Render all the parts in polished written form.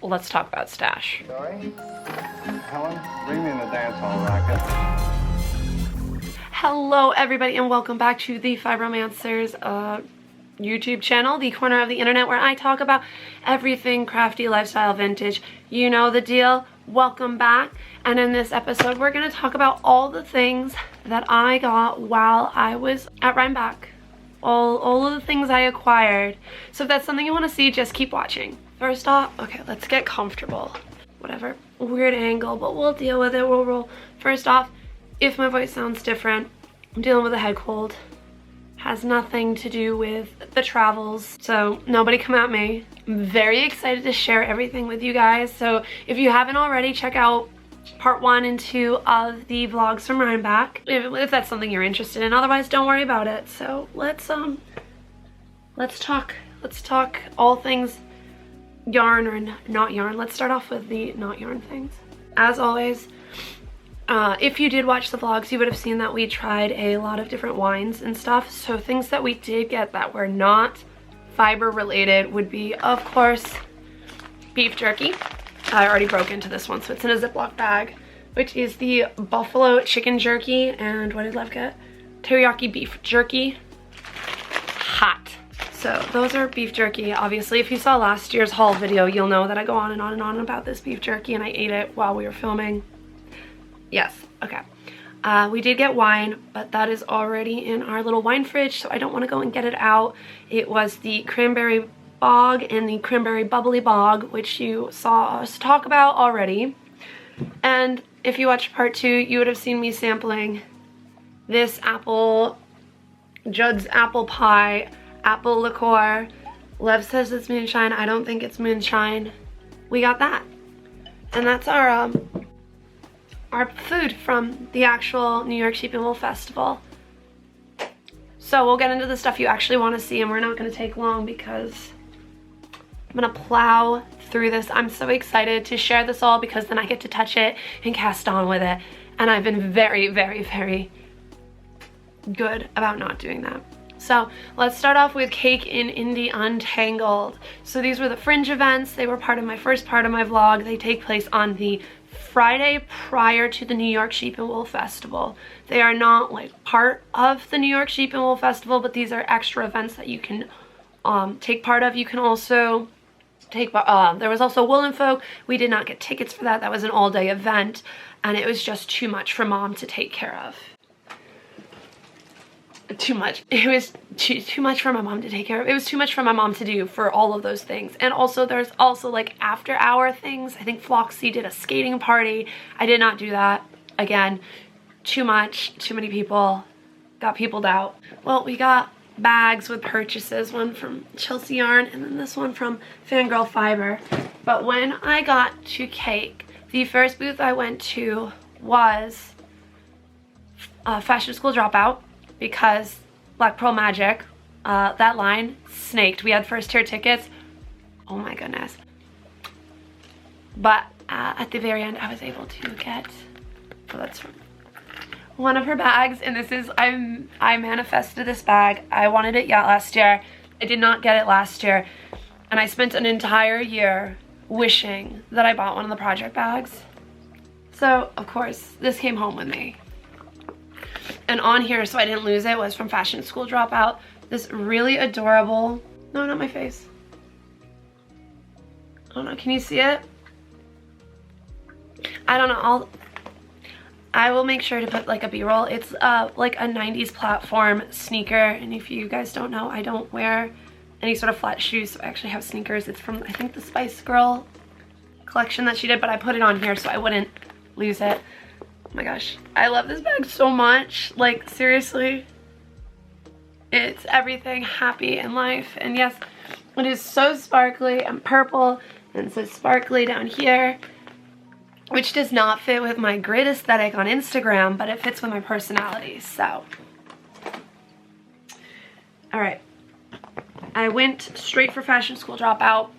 let's talk about stash. Sorry? Helen, bring me in the dance hall racket. Hello everybody and welcome back to the Fiberomancer's YouTube channel, the corner of the internet where I talk about everything crafty, lifestyle, vintage. You know the deal. Welcome back. And in this episode we're going to talk about all the things that I got while I was at Rhinebeck. All of the things I acquired. So if that's something you want to see, just keep watching. First off, okay, let's get comfortable. Whatever, weird angle, but we'll deal with it. We'll roll. First off, if my voice sounds different, I'm dealing with a head cold. Has nothing to do with the travels, so nobody come at me. I'm very excited to share everything with you guys. So if you haven't already, check out part 1 and 2 of the vlogs from Rhinebeck if that's something you're interested in. Otherwise, don't worry about it. So let's talk all things yarn or not yarn. Let's start off with the not yarn things. As always, if you did watch the vlogs, you would have seen that we tried a lot of different wines and stuff. So things that we did get that were not fiber related would be, of course, beef jerky. I already broke into this one, so it's in a Ziploc bag, which is the buffalo chicken jerky. And what did Lev get? Teriyaki beef jerky. Hot. So those are beef jerky. Obviously, if you saw last year's haul video, you'll know that I go on and on and on about this beef jerky, and I ate it while we were filming. Yes, okay. We did get wine, but that is already in our little wine fridge, so I don't want to go and get it out. It was the cranberry bog and the cranberry bubbly bog, which you saw us talk about already. And if you watched part 2, you would have seen me sampling this Judd's apple pie, apple liqueur. Lev says it's moonshine. I don't think it's moonshine. We got that. And that's our food from the actual New York Sheep and Wool Festival. So we'll get into the stuff you actually want to see, and we're not going to take long because I'm going to plow through this. I'm so excited to share this all because then I get to touch it and cast on with it. And I've been very, very, very good about not doing that. So let's start off with Cake in Indie Untangled. So these were the fringe events. They were part of my first part of my vlog. They take place on the Friday prior to the New York Sheep and Wool Festival. They are not like part of the New York Sheep and Wool Festival, but these are extra events that you can take part of. You can also take there was also Woolen Folk. We did not get tickets for that. That was an all-day event, and it was just too much for Mom to take care of. Too much. It was too much for my mom to take care of. It was too much for my mom to do for all of those things. And also there's also like after hour things. I think Floxy did a skating party. I did not do that. Again, too much, too many people, got peopled out. Well, we got bags with purchases, one from Chelsea Yarn and then this one from Fangirl Fiber. But when I got to Cake, the first booth I went to was Fashion School Dropout, because Black Pearl Magic, that line snaked. We had first tier tickets. Oh my goodness. But at the very end I was able to get, well, that's one of her bags, and this is, I manifested this bag. I wanted it last year. I did not get it last year, and I spent an entire year wishing that I bought one of the project bags. So of course this came home with me. And on here, so I didn't lose it, was from Fashion School Dropout. This really adorable, no, not my face. I don't know, can you see it? I don't know, I will make sure to put like a b-roll. It's like a 90s platform sneaker, and if you guys don't know, I don't wear any sort of flat shoes, so I actually have sneakers. It's from, I think, the Spice Girl collection that she did, but I put it on here so I wouldn't lose it. Oh my gosh, I love this bag so much. Like, seriously, it's everything happy in life. And yes, it is so sparkly and purple, and so sparkly down here, which does not fit with my grid aesthetic on Instagram, but it fits with my personality. So all right, I went straight for Fashion School Dropout,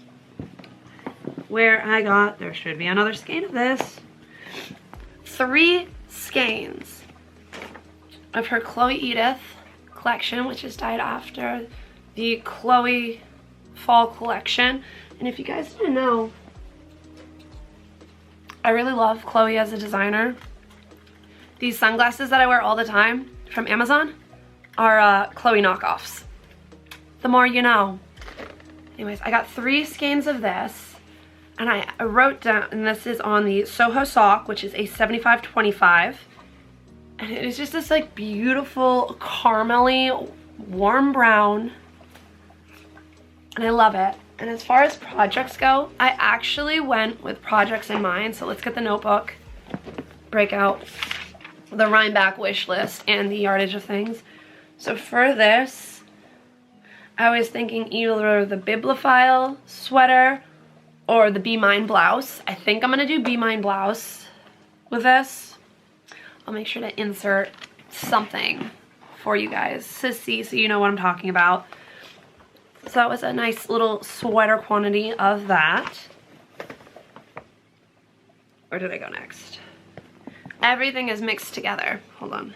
where I got, there should be another skein of this, 3 skeins of her Chloe Edith collection, which is dyed after the Chloe fall collection. And if you guys didn't know, I really love Chloe as a designer. These sunglasses that I wear all the time from Amazon are Chloe knockoffs. The more you know. Anyways, I got 3 skeins of this, and I wrote down, and this is on the Soho Sock, which is a 75/25, and it is just this like beautiful caramely warm brown, and I love it. And as far as projects go, I actually went with projects in mind. So let's get the notebook, break out the Rhineback wish list and the yardage of things. So for this, I was thinking either the Bibliophile sweater or the Be Mine blouse. I think I'm gonna do Be Mine blouse with this. I'll make sure to insert something for you guys to see so you know what I'm talking about. So that was a nice little sweater quantity of that. Where did I go next? Everything is mixed together. Hold on.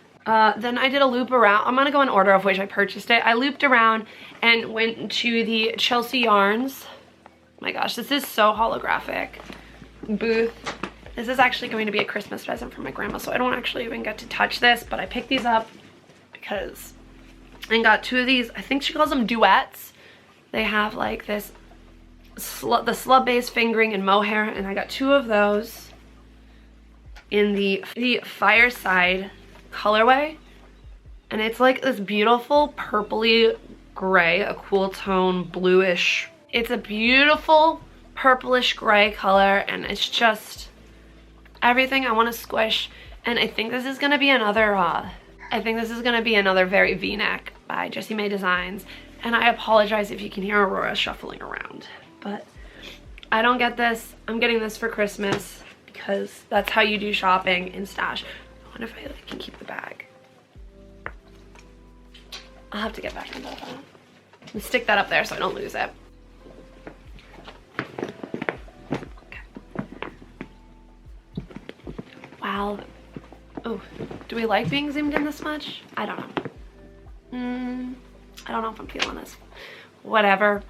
Then I did a loop around. I'm gonna go in order of which I purchased it. I looped around and went to the Chelsea Yarns. Oh my gosh, this is so holographic. Booth. This is actually going to be a Christmas present for my grandma, so I don't actually even get to touch this, but I picked these up because I got 2 of these. I think she calls them duets. They have like this, the slub base fingering and mohair, and I got 2 of those in the Fireside colorway, and it's like this beautiful purpley gray, a cool tone bluish. It's a beautiful purplish gray color, and it's just everything I want to squish. And I think this is gonna be another very V-neck by Jessie May Designs. And I apologize if you can hear Aurora shuffling around, but I don't get this. I'm getting this for Christmas because that's how you do shopping in Stash. I wonder if I can keep the bag. I'll have to get back into that. And stick that up there so I don't lose it. Okay. Wow. Oh, do we like being zoomed in this much? I don't know. I don't know if I'm feeling this. Whatever.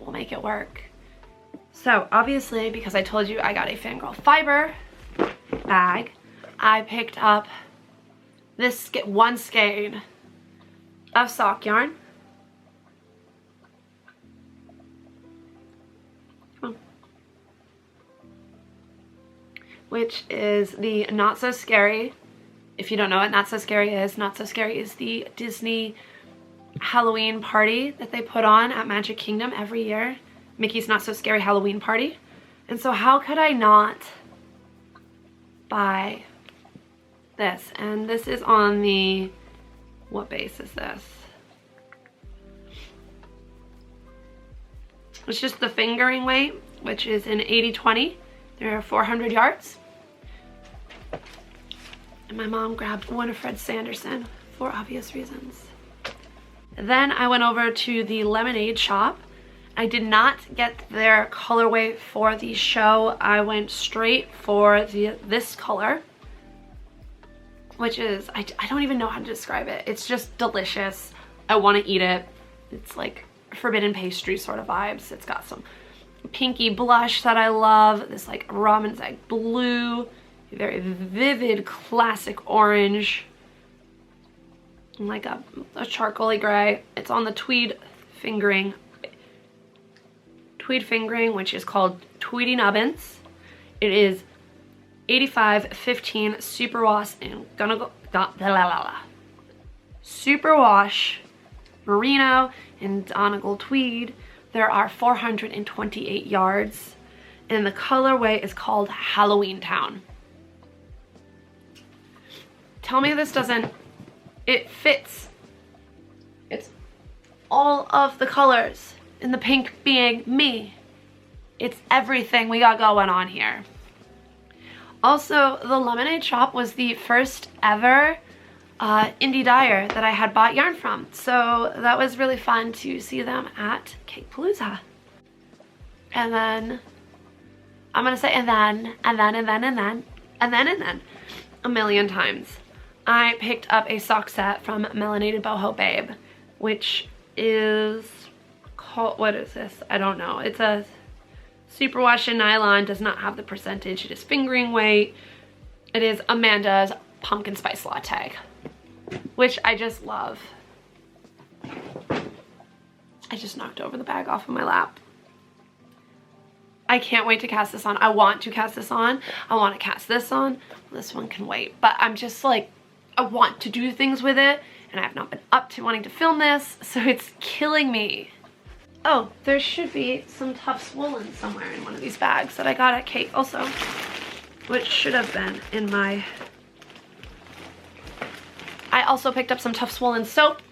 We'll make it work. So obviously, because I told you I got a Fangirl fiber bag, I picked up this 1 skein of sock yarn. Which is the Not So Scary. If you don't know what Not So Scary is the Disney Halloween party that they put on at Magic Kingdom every year. Mickey's Not So Scary Halloween party. And so how could I not buy this? And this is on the, what base is this? It's just the fingering weight, which is an 80/20. There are 400 yards. And my mom grabbed Winifred Sanderson for obvious reasons. Then I went over to the Lemonade shop. I did not get their colorway for the show. I went straight for this color, which is, I don't even know how to describe it. It's just delicious. I want to eat it. It's like forbidden pastry sort of vibes. It's got some pinky blush that I love. This like robin's egg blue, very vivid classic orange, and like a charcoaly gray. It's on the tweed fingering, which is called Tweedy Nubbins. It is 85/15 superwash and superwash merino and Donegal tweed. There are 428 yards, and the colorway is called Halloween Town. Tell me this doesn't, it fits. It's all of the colors, and the pink being me. It's everything we got going on here. Also, the Lemonade shop was the first ever indie dyer that I had bought yarn from, so that was really fun to see them at Cake Palooza. And then I'm gonna say and then a million times. I picked up a sock set from Melanated Boho Babe, which is called, what is this? I don't know. It's a Superwash and nylon, does not have the percentage. It is fingering weight. It is Amanda's pumpkin spice latte, which I just love. I just knocked over the bag off of my lap. I can't wait to cast this on. I want to cast this on. I want to cast this on. This one can wait, but I'm just like, I want to do things with it, and I have not been up to wanting to film this, so it's killing me. Oh, there should be some Tufts woolen somewhere in one of these bags that I got at Kate also, which should have been in my... I also picked up some Tufts woolen soap.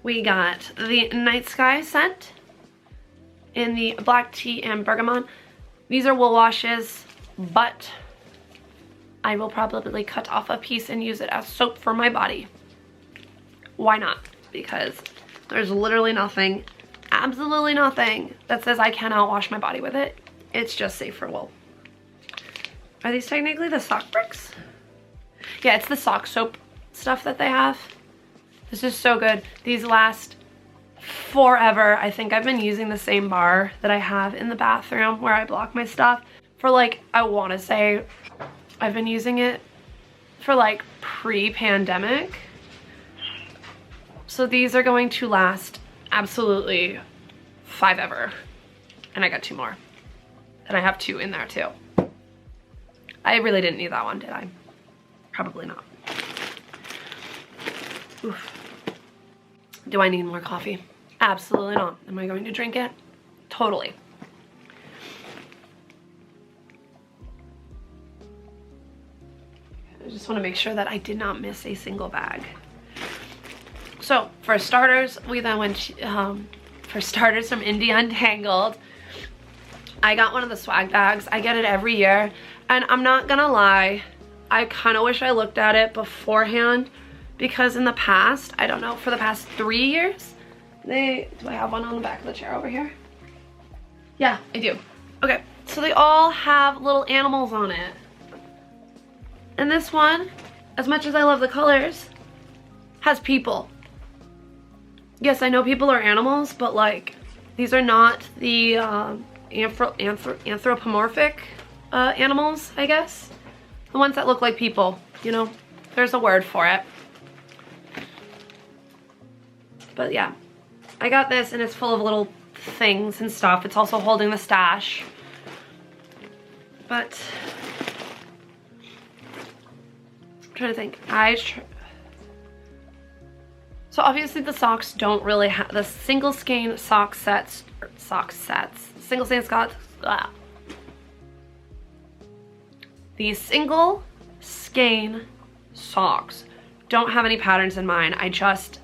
We got the Night Sky scent in the black tea and bergamot. These are wool washes, but I will probably cut off a piece and use it as soap for my body. Why not? Because there's literally nothing, absolutely nothing, that says I cannot wash my body with it. It's just safe for wool. Are these technically the sock bricks? Yeah, it's the sock soap stuff that they have. This is so good. These last forever. I think I've been using the same bar that I have in the bathroom where I block my stuff for like, I want to say I've been using it for like pre-pandemic. So these are going to last absolutely forever. And I got 2 more. And I have 2 in there too. I really didn't need that one, did I? Probably not. Oof. Do I need more coffee? Absolutely not. Am I going to drink it? Totally. I just want to make sure that I did not miss a single bag. So for starters, we then went for starters from Indie Untangled. I got one of the swag bags. I get it every year, and I'm not gonna lie, I kind of wish I looked at it beforehand, because in the past, I don't know, for the past 3 years, do I have one on the back of the chair over here? Yeah, I do. Okay, so they all have little animals on it. And this one, as much as I love the colors, has people. Yes, I know people are animals, but like, these are not the anthropomorphic animals, I guess. The ones that look like people, you know, there's a word for it. But yeah, I got this and it's full of little things and stuff. It's also holding the stash. But I'm trying to think. So obviously the socks don't really have the single skein single skein Scott. These single skein socks don't have any patterns in mine. I just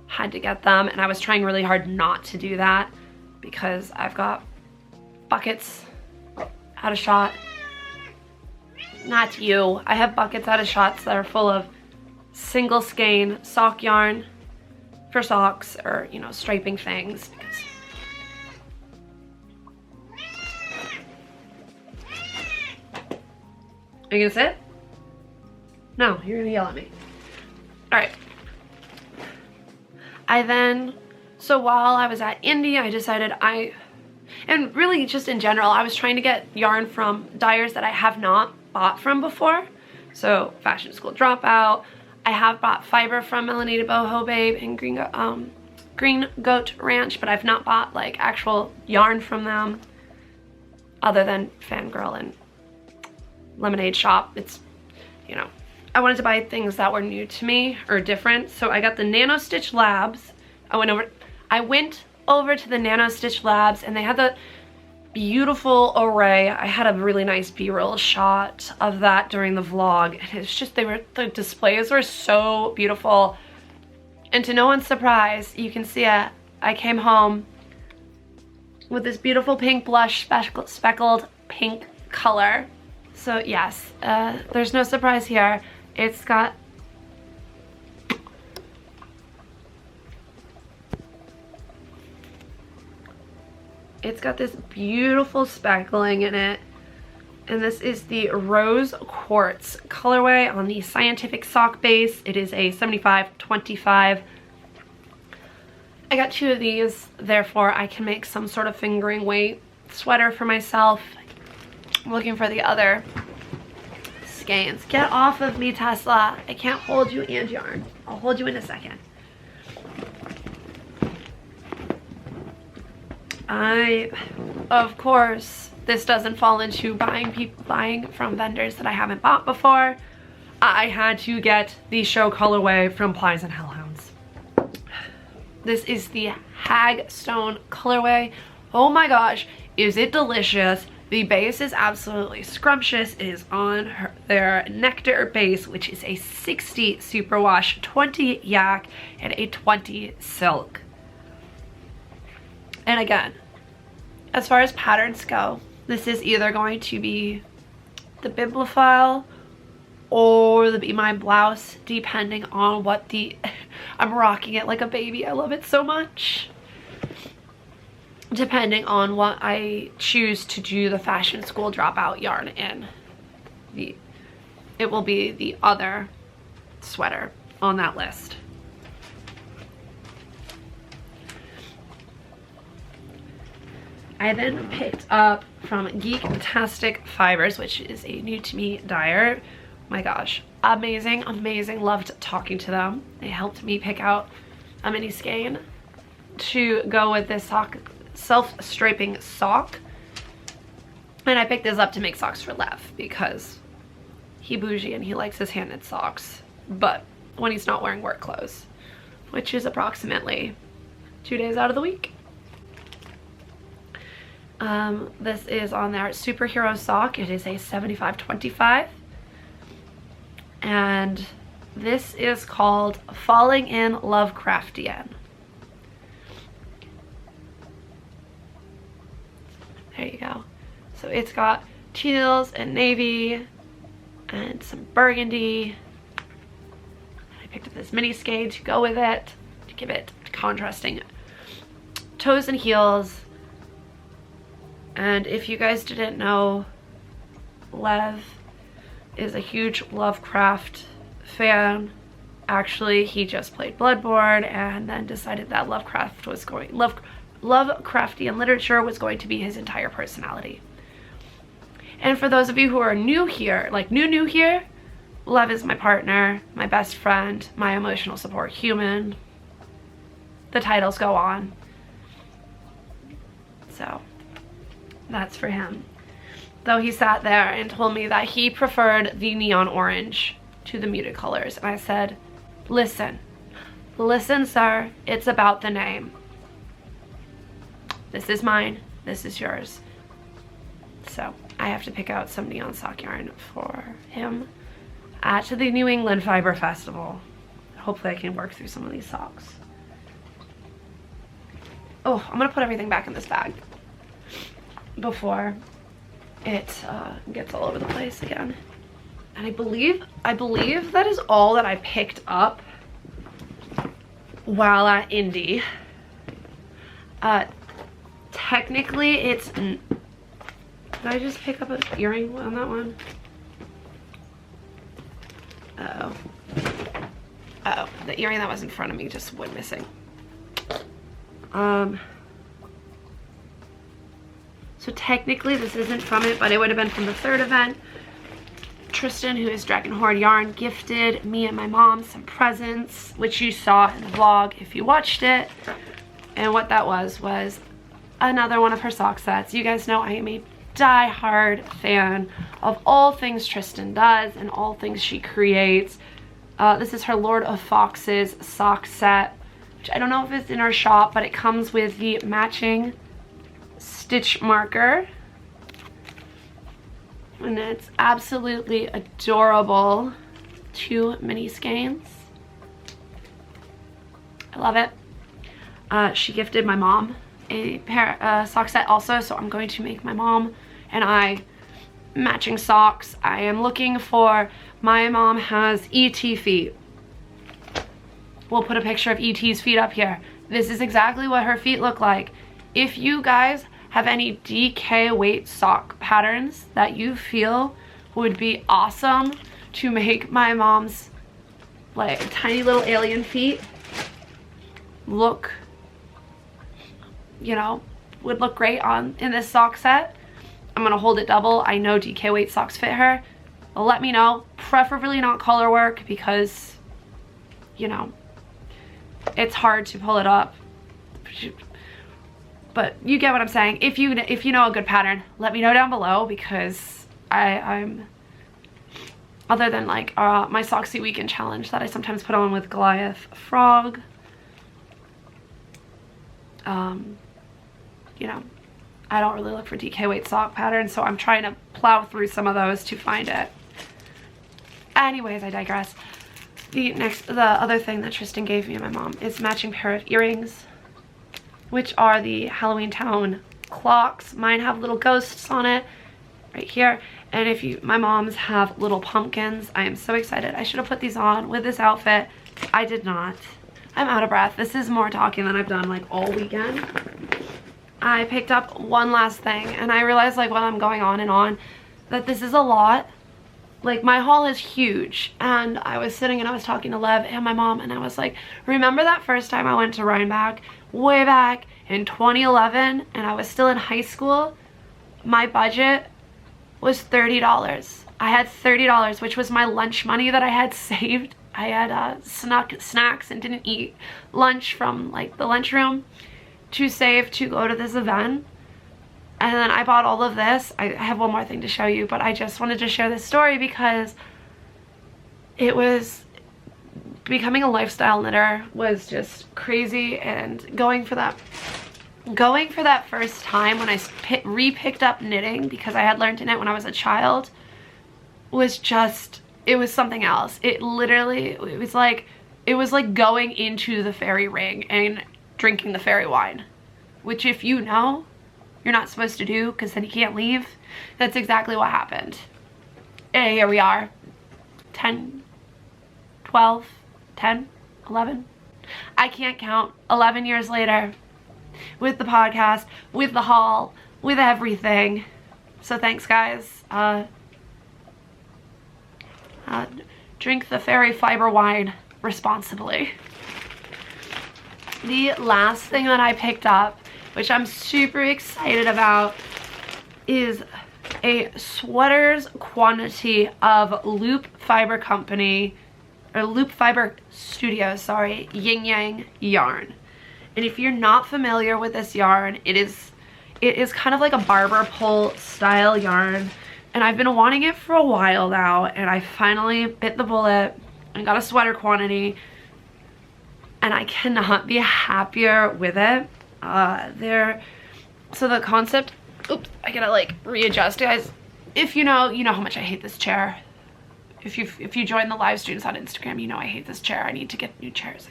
had to get them, and I was trying really hard not to do that because I've got buckets out of shot. Not you. I have buckets out of shots that are full of single skein sock yarn for socks, or, you know, striping things. Are you gonna sit? No, you're gonna yell at me. All right. So while I was at Indie, I decided and really just in general, I was trying to get yarn from dyers that I have not bought from before. So Fashion School Dropout. I have bought fiber from Melanated Boho Babe and Green Goat Ranch, but I've not bought like actual yarn from them other than Fangirl and Lemonade Shop. It's, you know, I wanted to buy things that were new to me or different. So I got the Nano Stitch Labs. I went over to the Nano Stitch Labs, and they had the beautiful array. I had a really nice B-roll shot of that during the vlog, and it's just, the displays were so beautiful. And to no one's surprise, you can see it. I came home with this beautiful pink blush, speckled pink color. So yes, there's no surprise here. It's got this beautiful speckling in it, and this is the Rose Quartz colorway on the Scientific sock base. It is a 75-25, I got 2 of these, therefore I can make some sort of fingering weight sweater for myself. I'm looking for the other skeins. Get off of me, Tesla. I can't hold you and yarn. I'll hold you in a second. Of course, this doesn't fall into buying from vendors that I haven't bought before. I had to get the show colorway from Plies and Hellhounds. This is the Hagstone colorway. Oh my gosh, is it delicious. The base is absolutely scrumptious. It is on their Nectar base, which is a 60 superwash, 20 yak, and a 20 silk. And again, as far as patterns go, this is either going to be the bibliophile or the Be My Blouse, depending on what the... I'm rocking it like a baby. I love it so much. Depending on what I choose to do the fashion school dropout yarn in. It will be the other sweater on that list. I then picked up from Geektastic Fibers, which is a new to me dyer. My gosh, amazing, amazing. Loved talking to them. They helped me pick out a mini skein to go with this self-striping sock. And I picked this up to make socks for Lev because he bougie and he likes his hand-knit socks, but when he's not wearing work clothes, which is approximately 2 days out of the week. This is on their superhero sock. It is a 75/25. And this is called Falling in Lovecraftian. There you go. So it's got teals and navy and some burgundy. I picked up this mini skein to go with it, to give it contrasting toes and heels. And if you guys didn't know, Lev is a huge Lovecraft fan. Actually, he just played Bloodborne and then decided that Lovecraftian literature was going to be his entire personality. And for those of you who are new here, like new here, Lev is my partner, my best friend, my emotional support human. The titles go on. So that's for him. Though he sat there and told me that he preferred the neon orange to the muted colors. And I said, listen, sir, it's about the name. This is mine, this is yours. So I have to pick out some neon sock yarn for him at the New England Fiber Festival. Hopefully I can work through some of these socks. Oh, I'm gonna put everything back in this bag before it gets all over the place again. And I believe that is all that I picked up while at Indy. Technically it's, did I just pick up an earring on that one? Uh-oh, the earring that was in front of me just went missing. So technically this isn't from it, but it would have been from the third event. Tristan, who is Dragon Horde Yarn, gifted me and my mom some presents, which you saw in the vlog if you watched it. And what that was another one of her sock sets. You guys know I am a die-hard fan of all things Tristan does and all things she creates. This is her Lord of Foxes sock set, which I don't know if it's in our shop, but it comes with the matching stitch marker. And it's absolutely adorable. 2 mini skeins. I love it. She gifted my mom a sock set also, so I'm going to make my mom and I matching socks. I am looking for, my mom has ET feet. We'll put a picture of ET's feet up here. This is exactly what her feet look like. If you guys have any DK weight sock patterns that you feel would be awesome to make my mom's like tiny little alien feet look you know, would look great on in this sock set. I'm gonna hold it double. I know DK weight socks fit her. Let me know, preferably not color work, because, you know, it's hard to pull it up. But you get what I'm saying. If you know a good pattern, let me know down below, because I'm other than like my Socksy Weekend challenge that I sometimes put on with Goliath Frog, you know, I don't really look for DK weight sock patterns, so I'm trying to plow through some of those to find it. Anyways, I digress. The other thing that Tristan gave me and my mom is matching pair of earrings, which are the Halloween Town clocks. Mine have little ghosts on it right here. And my mom's have little pumpkins. I am so excited. I should have put these on with this outfit. I did not. I'm out of breath. This is more talking than I've done like all weekend. I picked up one last thing, and I realized like while I'm going on and on that this is a lot. Like, my haul is huge, and I was sitting and I was talking to Lev and my mom, and I was like, remember that first time I went to Rhinebeck way back in 2011 and I was still in high school? My budget was $30. I had $30, which was my lunch money that I had saved. I had snuck snacks and didn't eat lunch from like the lunchroom to save to go to this event. And then I bought all of this. I have one more thing to show you, but I just wanted to share this story because it was, becoming a lifestyle knitter was just crazy, and going for that first time when I re-picked up knitting, because I had learned to knit when I was a child, was just, it was something else. It literally, it was like going into the fairy ring and drinking the fairy wine, which, if you know, you're not supposed to do, because then you can't leave. That's exactly what happened. And here we are, 10, 12, 10, 11. I can't count. 11 years later, with the podcast, with the haul, with everything. So thanks, guys. Drink the fairy fiber wine responsibly. The last thing that I picked up, which I'm super excited about, is a sweaters quantity of Loop Fiber Company, or Loop Fiber Studio, sorry, Yin Yang yarn. And if you're not familiar with this yarn, it is kind of like a barber pole style yarn, and I've been wanting it for a while now, and I finally bit the bullet and got a sweater quantity, and I cannot be happier with it. So the concept, oops, I gotta like readjust, guys. If you know how much I hate this chair. If you join the live streams on Instagram, you know I hate this chair. I need to get new chairs.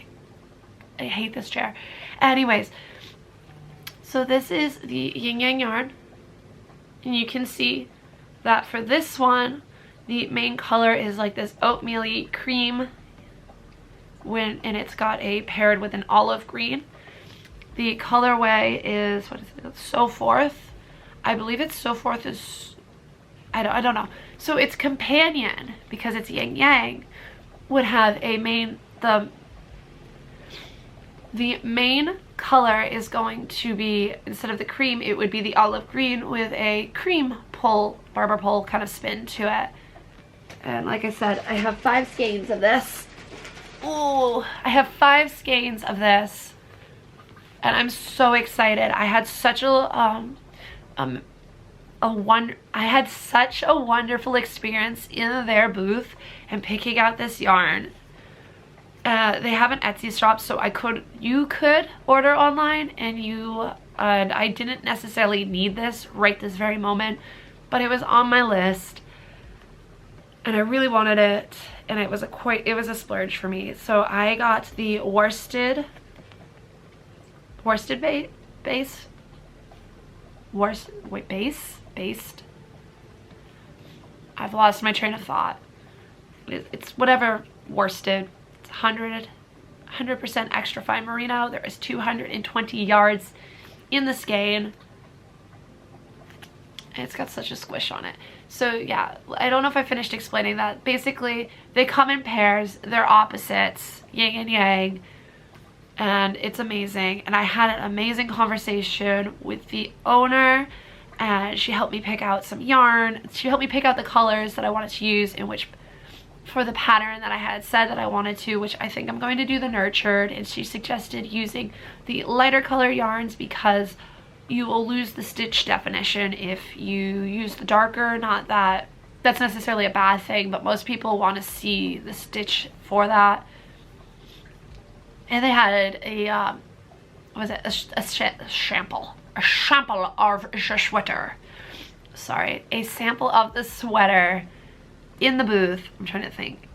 I hate this chair. Anyways, so this is the Yin Yang yarn, and you can see that for this one, the main color is like this oatmeal-y cream, and it's got paired with an olive green. The colorway is, what is it, So Forth. I believe it's So Forth is, I don't know. So its companion, because it's yin yang, would have a main, the main color is going to be, instead of the cream, it would be the olive green with a cream pole, barber pole kind of spin to it. And like I said, I have 5 skeins of this. Ooh, I have 5 skeins of this. And I'm so excited. I had such I had such a wonderful experience in their booth and picking out this yarn. They have an Etsy shop, so you could order online, and I didn't necessarily need this right this very moment, but it was on my list, and I really wanted it, and it was a splurge for me. So I got the worsted base. I've lost my train of thought. It's whatever worsted. It's 100% extra fine merino. There is 220 yards in the skein. It's got such a squish on it. So yeah, I don't know if I finished explaining that. Basically, they come in pairs. They're opposites, yin and yang. and it's amazing. And I had an amazing conversation with the owner, and she helped me pick out some yarn. She helped me pick out the colors that I wanted to use in which for the pattern that I had said that I wanted to, which I think I'm going to do the nurtured, and she suggested using the lighter color yarns because you will lose the stitch definition if you use the darker. Not that that's necessarily a bad thing, but most people want to see the stitch for that. And they had a was it a sample of the sweater. Sorry, a sample of the sweater in the booth. I'm trying to think,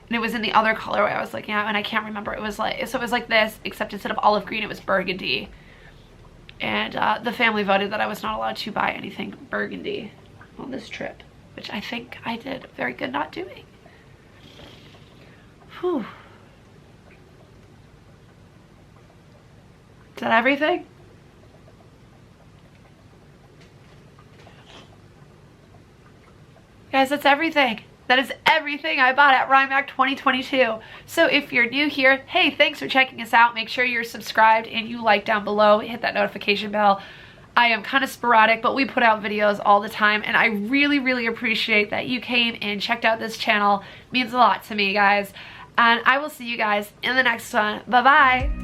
and it was in the other colorway I was looking at, and I can't remember. It was like, so it was like this, except instead of olive green, it was burgundy. And the family voted that I was not allowed to buy anything burgundy on this trip, which I think I did very good not doing. Whew. Is that everything? Guys, that's everything. That is everything I bought at Rhinebeck 2022. So if you're new here, hey, thanks for checking us out. Make sure you're subscribed and you like down below. Hit that notification bell. I am kind of sporadic, but we put out videos all the time, and I really, really appreciate that you came and checked out this channel. It means a lot to me, guys. And I will see you guys in the next one. Bye-bye.